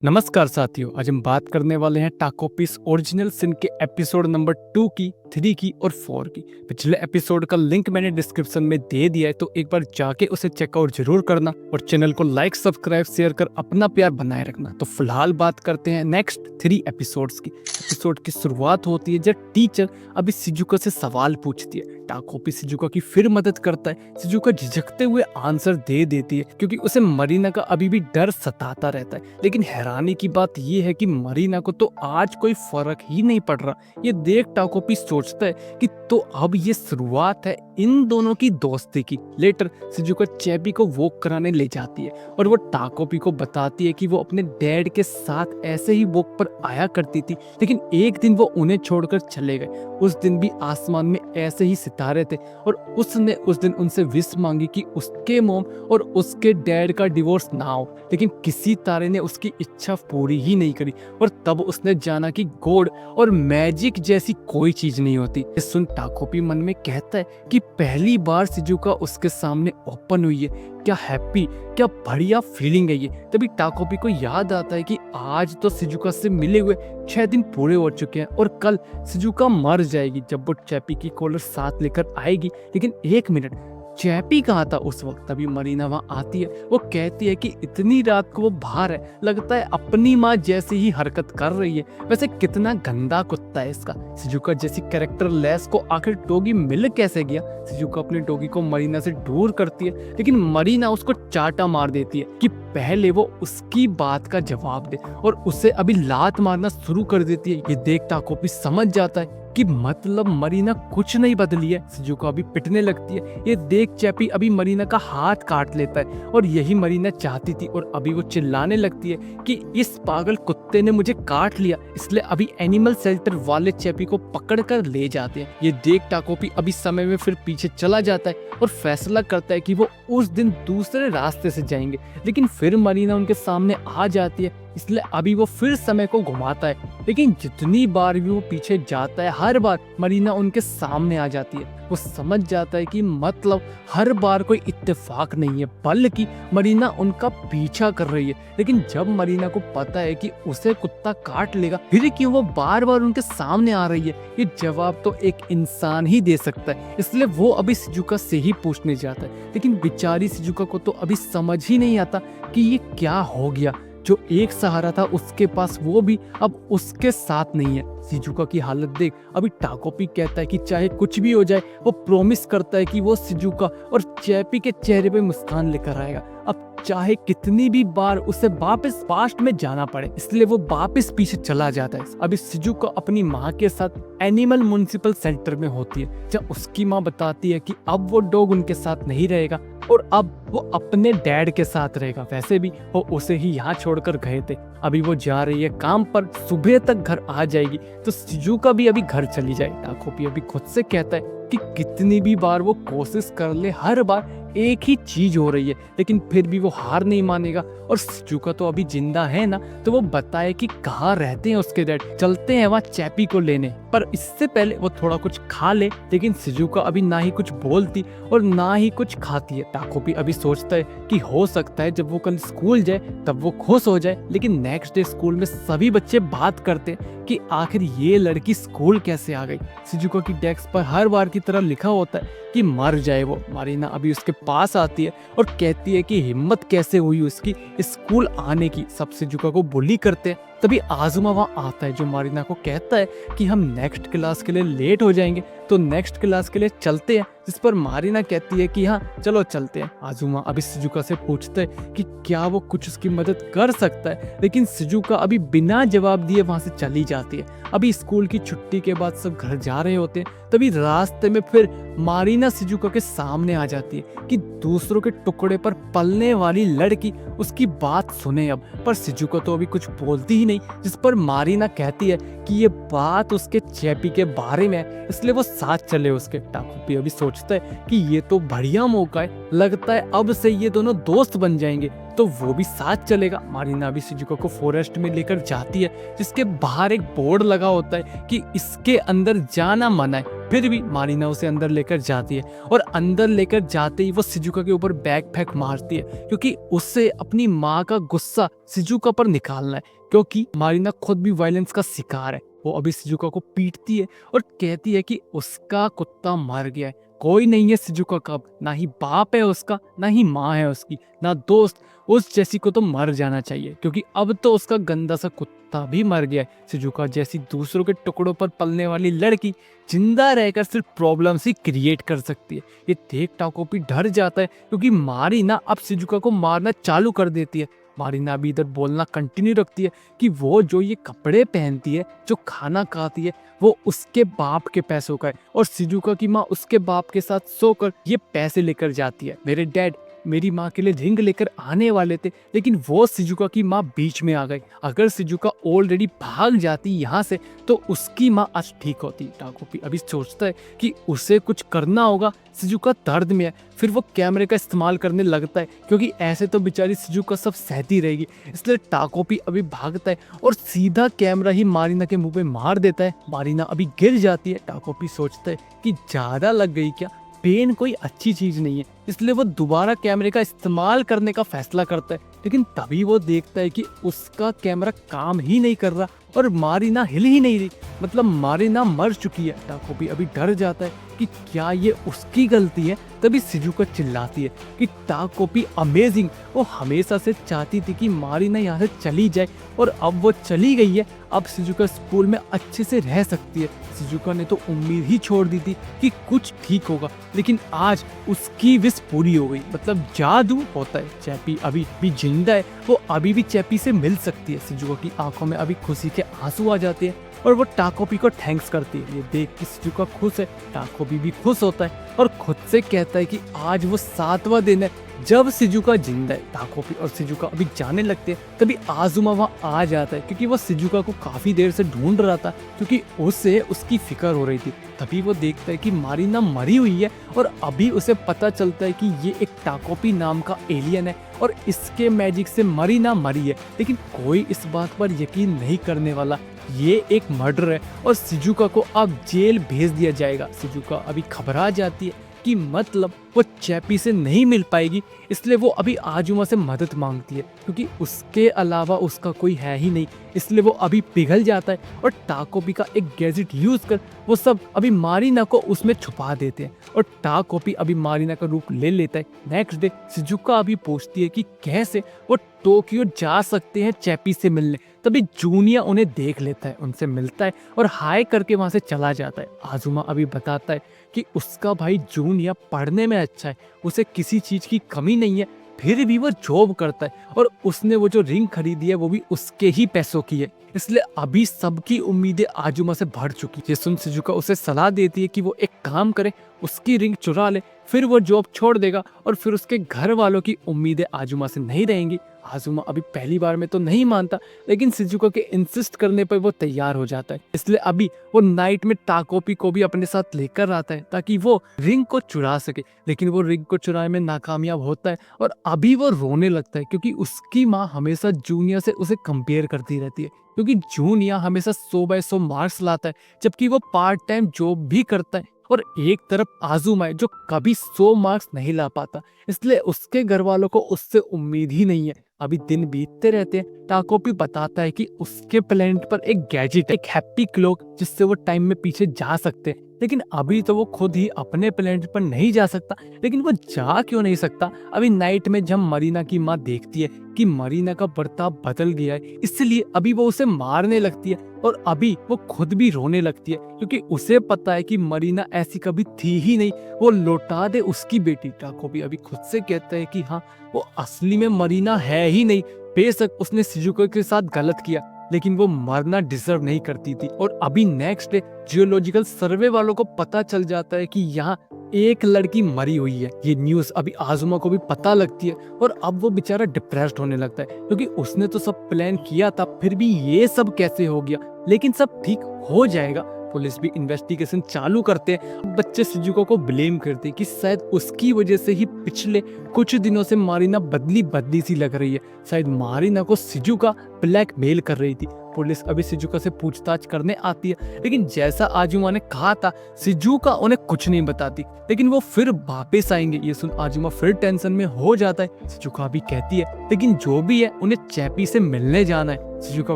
नमस्कार साथियों, आज हम बात करने वाले हैं टाको पीस ओरिजिनल सिन के एपिसोड नंबर 2 की, 3 की और 4 की। पिछले एपिसोड का लिंक मैंने डिस्क्रिप्शन में दे दिया है, तो एक बार जाके उसे चेकआउट जरूर करना और चैनल को लाइक, सब्सक्राइब, शेयर कर अपना प्यार बनाए रखना। तो फिलहाल बात करते हैं नेक्स्ट 3 एपिसोड्स की। एपिसोड की शुरुआत होती है जब टीचर अभी शिजुका से सवाल पूछती है। टाकोपी शिजुका की फिर मदद करता है। शिजुका झिझकते हुए आंसर दे देती है क्योंकि उसे मरीना का अभी भी डर सताता रहता है। लेकिन हैरानी की बात यह है कि मरीना को तो आज कोई फर्क ही नहीं पड़ रहा। ये देख टाकोपी सोचता है कि तो अब ये शुरुआत है इन दोनों की दोस्ती की। लेटर शिजुका चैपी को वॉक कराने ले जाती है और वो टाकोपी को बताती है कि वो अपने डैड के साथ ऐसे ही वॉक पर आया करती थी, लेकिन एक दिन वो उन्हें छोड़कर चले गए। उस दिन भी आसमान में ऐसे ही सितारे थे और उसने उस दिन उनसे विश मांगी कि उसके मॉम और उसके डैड का डिवोर्स ना हो, लेकिन किसी तारे ने उसकी इच्छा पूरी ही नहीं करी। और तब उसने जाना कि गॉड और मैजिक जैसी कोई चीज नहीं होती। ये सुन टाकोपी मन में कहता है कि पहली बार शिजुका उसके सामने ओपन हुई है। क्या हैप्पी, क्या बढ़िया फीलिंग है ये। तभी टाकोपी को याद आता है कि आज तो शिजुका से मिले हुए 6 दिन पूरे हो चुके हैं और कल शिजुका मर जाएगी जब वो चैपी की कॉलर साथ लेकर आएगी। लेकिन एक मिनट, चैपी कहाँ था उस वक्त? तभी मरीना वहां आती है। वो कहती है कि इतनी रात को वो बाहर है, लगता है अपनी माँ जैसी ही हरकत कर रही है। वैसे कितना गंदा कुत्ता है इसका। शिजुका जैसी कैरेक्टर लेस को आखिर डॉगी मिल कैसे गया? शिजुका अपने डॉगी को मरीना से दूर करती है, लेकिन मरीना उसको चाटा मार देती है कि पहले वो उसकी बात का जवाब दे और उसे अभी लात मारना शुरू कर देती है। ये देख टाकोपी समझ जाता है कि मतलब मरीना कुछ नहीं बदली है। शिजुका अभी पिटने लगती है। ये देख चैपी अभी मरीना का हाथ काट लेता है और यही मरीना चाहती थी। और अभी वो चिल्लाने लगती है कि इस पागल कुत्ते ने मुझे काट लिया, इसलिए अभी एनिमल शेल्टर वाले चैपी को पकड़ कर ले जाते हैं। ये देख टाकोपी अभी समय में फिर पीछे चला जाता है और फैसला करता है कि वो उस दिन दूसरे रास्ते से जाएंगे। लेकिन फिर मरीना उनके सामने आ जाती है, इसलिए अभी वो फिर समय को घुमाता है। लेकिन जितनी बार भी वो पीछे जाता है, हर बार मरीना उनके सामने आ जाती है। वो समझ जाता है कि मतलब हर बार कोई इत्तेफाक नहीं है, बल्कि मरीना उनका पीछा कर रही है। लेकिन जब मरीना को पता है कि उसे कुत्ता काट लेगा, फिर क्यों वो बार बार उनके सामने आ रही है? ये जवाब तो एक इंसान ही दे सकता है। इसलिए वो अभी शिजुका से ही पूछने जाता है। लेकिन बेचारी शिजुका को तो अभी समझ ही नहीं आता कि ये क्या हो गया। जो एक सहारा था उसके पास, वो भी अब उसके साथ नहीं है। शिजुका की हालत देख अभी टाकोपी कहता है कि चाहे कुछ भी हो जाए, वो प्रॉमिस करता है कि वो शिजुका और चैपी के चेहरे पे मुस्कान लेकर आएगा। अब चाहे कितनी भी बार उसे वापस पास्ट में जाना पड़े, इसलिए वो वापस पीछे चला जाता है। अभी शिजुका अपनी माँ के साथ एनिमल म्युनिसिपल सेंटर में होती है, जब उसकी माँ बताती है कि अब वो डॉग उनके साथ नहीं रहेगा और अब वो अपने डैड के साथ रहेगा। वैसे भी वो उसे ही यहाँ छोड़कर गए थे। अभी वो जा रही है काम पर, सुबह तक घर आ जाएगी, तो शिजुका भी अभी घर चली जाए। टाकोपी अभी खुद से कहता है कि कितनी भी बार वो कोशिश कर ले, हर बार एक ही चीज हो रही है, लेकिन फिर भी वो हार नहीं मानेगा। और शिजुका तो अभी जिंदा है ना, तो वो बताए कि कहाँ रहते हैं उसके डैड, चलते हैं वहाँ चैपी को लेने। पर इससे पहले वो थोड़ा कुछ खा ले, लेकिन शिजुका अभी ना ही कुछ बोलती और ना ही कुछ खाती है। टाकोपी अभी सोचता है कि हो सकता है जब वो कल स्कूल जाए तब वो खुश हो जाए। लेकिन नेक्स्ट डे स्कूल में सभी बच्चे बात करते हैं कि आखिर ये लड़की स्कूल कैसे आ गई। शिजुका की डेस्क पर हर बार की तरह लिखा होता है कि मर जाए वो। मरीना अभी उसके पास आती है और कहती है कि हिम्मत कैसे हुई उसकी स्कूल आने की। सब शिजुका को बुली करते हैं। तभी आजुमा वहां आता है, जो मरीना को कहता है कि हम नेक्स्ट क्लास के लिए लेट हो जाएंगे, तो नेक्स्ट क्लास के लिए चलते हैं। जिस पर मरीना कहती है कि हाँ चलो चलते हैं। आजुमा अभी शिजुका से पूछता है कि क्या वो कुछ उसकी मदद कर सकता है, लेकिन शिजुका अभी बिना जवाब दिए वहां से चली जाती है। अभी स्कूल की छुट्टी के बाद सब घर जा रहे होते हैं, तभी रास्ते में फिर मरीना शिजुका के सामने आ जाती है कि दूसरों के टुकड़े पर पलने वाली लड़की उसकी बात सुने अब। पर शिजुका तो अभी कुछ बोलती ही नहीं, जिस पर मरीना कहती है कि ये बात उसके चैपी के बारे में है, इसलिए वो साथ चले उसके। टाकोपी अभी सोचता है कि ये तो बढ़िया मौका है, लगता है अब से ये दोनों दोस्त बन जाएंगे, तो वो भी साथ चलेगा। मरीना अभी शिजुका को फॉरेस्ट में लेकर जाती है, जिसके बाहर एक बोर्ड लगा होता है कि इसके अंदर जाना मना है। फिर भी मारिना उसे अंदर लेकर जाती है और अंदर लेकर जाते ही वो शिजुका के ऊपर बैग फेंक मारती है, क्योंकि उससे अपनी माँ का गुस्सा शिजुका पर निकालना है, क्योंकि मारिना खुद भी वायलेंस का शिकार है। वो अभी शिजुका को पीटती है और कहती है कि उसका कुत्ता मर गया है, कोई नहीं है शिजुका का, अब ना ही बाप है उसका, ना ही माँ है उसकी, ना दोस्त, उस जैसी को तो मर जाना चाहिए, क्योंकि अब तो उसका गंदा सा कुत्ता भी मर गया है। शिजुका जैसी दूसरों के टुकड़ों पर पलने वाली लड़की जिंदा रहकर सिर्फ प्रॉब्लम्स ही क्रिएट कर सकती है। ये देख टाकोपी डर जाता है, क्योंकि मारिना अब शिजुका को मारना चालू कर देती है। मारिना भी इधर बोलना कंटिन्यू रखती है कि वो जो ये कपड़े पहनती है, जो खाना खाती है, वो उसके बाप के पैसों का है, और शिजुका की माँ उसके बाप के साथ सोकर ये पैसे लेकर जाती है। मेरे डैड मेरी माँ के लिए रिंग लेकर आने वाले थे, लेकिन वो शिजुका की माँ बीच में आ गई। अगर शिजुका ऑलरेडी भाग जाती यहाँ से तो उसकी माँ आज ठीक होती। टाकोपी अभी सोचता है कि उसे कुछ करना होगा। शिजुका दर्द में है, फिर वो कैमरे का इस्तेमाल करने लगता है, क्योंकि ऐसे तो बेचारी शिजुका सब सहती रहेगी। इसलिए टाकोपी अभी भागता है और सीधा कैमरा ही मारिना के मुंह पे मार देता है। मारिना अभी गिर जाती है। टाकोपी सोचता है कि ज्यादा लग गई क्या, पेन कोई अच्छी चीज नहीं है, इसलिए वो दोबारा कैमरे का इस्तेमाल करने का फैसला करता है। लेकिन तभी वो देखता है कि उसका कैमरा काम ही नहीं कर रहा और मारिना हिल ही नहीं रही, मतलब मारिना मर चुकी है। टाकोपी अभी डर जाता है कि क्या ये उसकी गलती है। तभी शिजुका चिल्लाती है कि टाकोपी अमेजिंग, वो हमेशा से चाहती थी कि मारिना यहाँ से चली जाए, और अब वो चली गई है। अब शिजुका स्कूल में अच्छे से रह सकती है। शिजुका ने तो उम्मीद ही छोड़ दी थी कि कुछ ठीक होगा, लेकिन आज उसकी विश पूरी हो गई, मतलब जादू होता है। चैपी अभी भी जिंदा है, वो अभी भी चैपी से मिल सकती है। शिजुका की आंखों में अभी खुशी के आंसू आ जाते हैं और वो टाकोपी को थैंक्स करती है। ये देख के शिजुका खुश है, टाकोपी भी खुश होता है और खुद से कहता है कि आज वो 7वां दिन है जब शिजुका जिंदा है। टाकोपी और शिजुका अभी जाने लगते हैं, तभी आजुमा वहाँ आ जाता है, क्योंकि वो शिजुका को काफी देर से ढूंढ रहा था, क्योंकि उससे उसकी फिक्र हो रही थी। तभी वो देखता है कि मारिना मरी हुई है, और अभी उसे पता चलता है कि ये एक टाकोपी नाम का एलियन है और इसके मैजिक से मारिना मरी है। लेकिन कोई इस बात पर यकीन नहीं करने वाला, ये एक मर्डर है और शिजुका को अब जेल भेज दिया जाएगा। शिजुका अभी घबरा जाती है कि मतलब वो चैपी से नहीं मिल पाएगी, इसलिए वो अभी आजुमा से मदद मांगती है, क्योंकि उसके अलावा उसका कोई है ही नहीं। इसलिए वो अभी पिघल जाता है और टाकोपी का एक गैजेट यूज कर वो सब अभी मारिना को उसमें छुपा देते हैं, और टाकोपी अभी मारिना का रूप ले लेता है। नेक्स्ट डे शिजुका अभी पूछती है कि कैसे वो टोक्यो जा सकते हैं चैपी से मिलने। तभी जूनिया उन्हें देख लेता है, उनसे मिलता है और हाय करके वहां से चला जाता है। आजुमा अभी बताता है कि उसका भाई जूनिया पढ़ने में अच्छा है, उसे किसी चीज की कमी नहीं है, फिर भी वो जॉब करता है, और उसने वो जो रिंग खरीदी है वो भी उसके ही पैसों की है। इसलिए अभी सबकी उम्मीदें आजुमा से भर चुकी। ये सुन शिजुका उसे सलाह देती है कि वो एक काम करे, उसकी रिंग चुरा ले, फिर वो जॉब छोड़ देगा और फिर उसके घर वालों की उम्मीदें आजुमा से नहीं रहेंगी। आजुमा अभी पहली बार में तो नहीं मानता, लेकिन शिजुका के इंसिस्ट करने पर वो तैयार हो जाता है। इसलिए अभी वो नाइट में टाकोपी को भी अपने साथ लेकर आता है ताकि वो रिंग को चुरा सके। लेकिन वो रिंग को चुराने में नाकामयाब होता है और अभी वो रोने लगता है, क्योंकि उसकी माँ हमेशा जूनिया से उसे कंपेयर करती रहती है, क्योंकि जूनिया हमेशा 100/100 मार्क्स लाता है, जबकि वो पार्ट टाइम जॉब भी करता है। और एक तरफ आजुमा है जो कभी 100 मार्क्स नहीं ला पाता, इसलिए उसके घर वालों को उससे उम्मीद ही नहीं है। अभी दिन बीतते रहते हैं। टाकोपी बताता है कि उसके प्लेनेट पर एक गैजेट है, एक हैप्पी क्लॉक, जिससे वो टाइम में पीछे जा सकते हैं। लेकिन अभी तो वो खुद ही अपने प्लेनेट पर नहीं जा सकता। लेकिन वो जा क्यों नहीं सकता? अभी नाइट में जब मरीना की माँ देखती है कि मरीना का बर्ताव बदल गया है, इसलिए अभी वो उसे मारने लगती है, और अभी वो खुद भी रोने लगती है, क्योंकि उसे पता है कि मरीना ऐसी कभी थी ही नहीं, वो लौटा दे उसकी बेटी। टाकोपी अभी खुद से कहता है कि हाँ, वो असली में मरीना है ही नहीं। बेशक उसने शिजुका के साथ गलत किया, लेकिन वो मरना डिजर्व नहीं करती थी। और अभी नेक्स्ट डे जियोलॉजिकल सर्वे वालों को पता चल जाता है कि यहाँ एक लड़की मरी हुई है। ये न्यूज अभी आजुमा को भी पता लगती है, और अब वो बेचारा डिप्रेस्ड होने लगता है, क्योंकि उसने तो सब प्लान किया था, फिर भी ये सब कैसे हो गया। लेकिन सब ठीक हो जाएगा। पुलिस भी इन्वेस्टिगेशन चालू करते हैं। बच्चे शिजुका को ब्लेम करते हैं कि शायद उसकी वजह से ही पिछले कुछ दिनों से मारिना बदली बदली सी लग रही है। शायद मारिना को शिजुका ब्लैकमेल कर रही थी। पुलिस अभी शिजुका से पूछताछ करने आती है, लेकिन जैसा आजुमा ने कहा था शिजुका उन्हें कुछ नहीं बताती, लेकिन वो फिर वापस आएंगे। ये सुन आजुमा फिर टेंशन में हो जाता है। शिजुका भी कहती है लेकिन जो भी है उन्हें चैपी से मिलने जाना है। शिजुका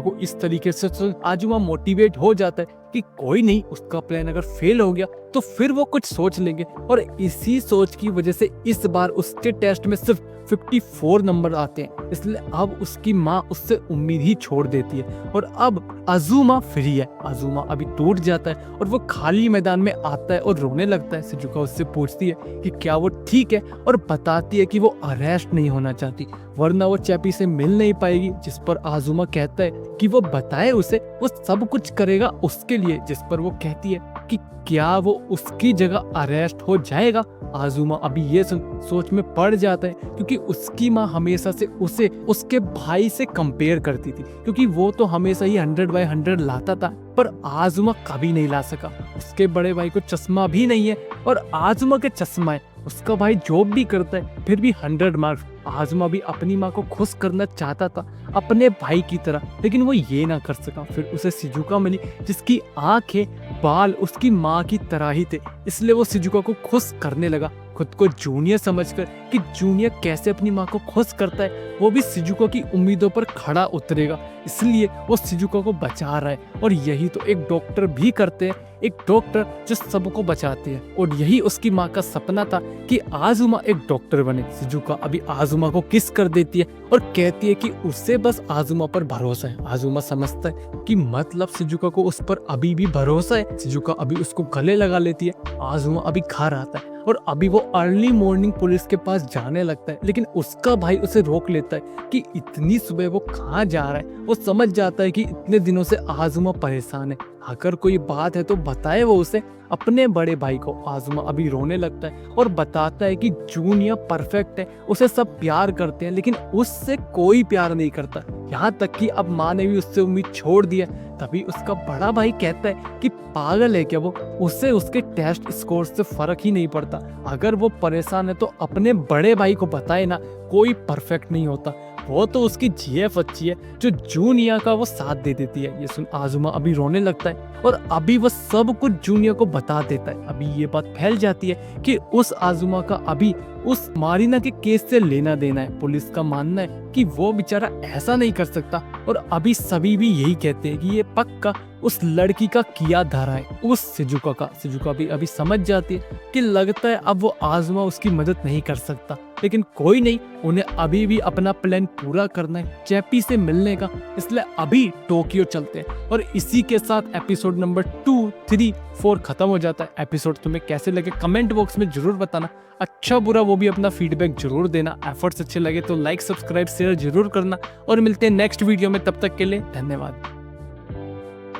को इस तरीके से आजुमा मोटिवेट हो जाता है कि कोई नहीं, उसका प्लान अगर फेल हो गया तो फिर वो कुछ सोच लेंगे। और इसी सोच की वजह से इस बार उसके टेस्ट में सिर्फ 54 नंबर आते हैं, इसलिए अब उसकी माँ उससे उम्मीद ही छोड़ देती है। और अब आजुमा फ्री है। आजुमा अभी टूट जाता है और वो खाली मैदान में आता है और रोने लगता है। शिजुका उससे पूछती है कि क्या वो ठीक है और बताती है कि वो अरेस्ट नहीं होना चाहती, वरना वो चैपी से मिल नहीं पाएगी। जिस पर आजुमा कहता है कि वो बताए उसे, वो सब कुछ करेगा उसके लिए। जिस पर वो कहती है कि क्या वो उसकी जगह अरेस्ट हो जाएगा। आजुमा अभी ये सोच में पड़ जाता है, क्योंकि उसकी माँ हमेशा से उसे उसके भाई से कंपेयर करती थी, क्योंकि वो तो हमेशा ही 100/100 लाता था, पर आजुमा कभी नहीं ला सका। उसके बड़े भाई को चश्मा भी नहीं है और आजुमा के चश्मा है। उसका भाई जॉब भी करता है, फिर भी 100 मार्क्स। आजुमा भी अपनी माँ को खुश करना चाहता था अपने भाई की तरह, लेकिन वो ये ना कर सका। फिर उसे शिजुका मिली जिसकी आंखें, बाल उसकी माँ की तरह ही थे, इसलिए वो शिजुका को खुश करने लगा। खुद को जूनियर समझकर कि जूनियर कैसे अपनी माँ को खुश करता है, वो भी शिजुका की उम्मीदों पर खड़ा उतरेगा, इसलिए वो शिजुका को बचा रहा है। और यही तो एक डॉक्टर भी करते हैं, एक डॉक्टर जो सबको बचाते हैं। और यही उसकी माँ का सपना था कि आजुमा एक डॉक्टर बने। शिजुका अभी आजुमा को किस कर देती है और कहती है कि उससे बस आजुमा पर भरोसा है। आजुमा समझता है कि मतलब शिजुका को उस पर अभी भी भरोसा है। शिजुका अभी उसको गले लगा लेती है। आजुमा अभी घर आता है और अभी वो अर्ली मॉर्निंग पुलिस के पास जाने लगता है, लेकिन उसका भाई उसे रोक लेता है कि इतनी सुबह वो कहाँ जा रहा है। वो समझ जाता है कि इतने दिनों से आजुमा परेशान है, अगर कोई बात है तो बताए वो उसे, अपने बड़े भाई को। आजुमा अभी रोने लगता है और बताता है कि जूनियर परफेक्ट है, उसे सब प्यार करते हैं, लेकिन उससे कोई प्यार नहीं करता, यहाँ तक कि अब माँ ने भी उससे उम्मीद छोड़ दी है। तभी उसका बड़ा भाई कहता है कि पागल है क्या वो, उसे उसके टेस्ट स्कोर से फर्क ही नहीं पड़ता, अगर वो परेशान है तो अपने बड़े भाई को बताए ना, कोई परफेक्ट नहीं होता, वो तो उसकी जीएफ अच्छी है जो जूनियर का वो साथ दे देती है। ये सुन आजुमा अभी रोने लगता है और अभी वो सब कुछ जूनियर को बता देता है। अभी ये बात फैल जाती है कि उस आजुमा का अभी उस मारिना के केस से लेना देना है। पुलिस का मानना है कि वो बेचारा ऐसा नहीं कर सकता, और अभी सभी भी यही कहते हैं कि ये पक्का उस लड़की का किया धरा है, उस शिजुका का। शिजुका भी अभी समझ जाती है कि लगता है अब वो आजुमा उसकी मदद नहीं कर सकता, लेकिन कोई नहीं, उन्हें अभी भी अपना प्लान पूरा करना है चैपी से मिलने का, इसलिए अभी टोक्यो चलते हैं। और इसी के साथ एपिसोड नंबर 2, 3, 4 खत्म हो जाता है। एपिसोड तुम्हें कैसे लगे कमेंट बॉक्स में जरूर बताना, अच्छा बुरा वो भी अपना फीडबैक जरूर देना। एफर्ट्स अच्छे लगे तो लाइक, सब्सक्राइब, शेयर जरूर करना, और मिलते हैं नेक्स्ट वीडियो में। तब तक के लिए धन्यवाद।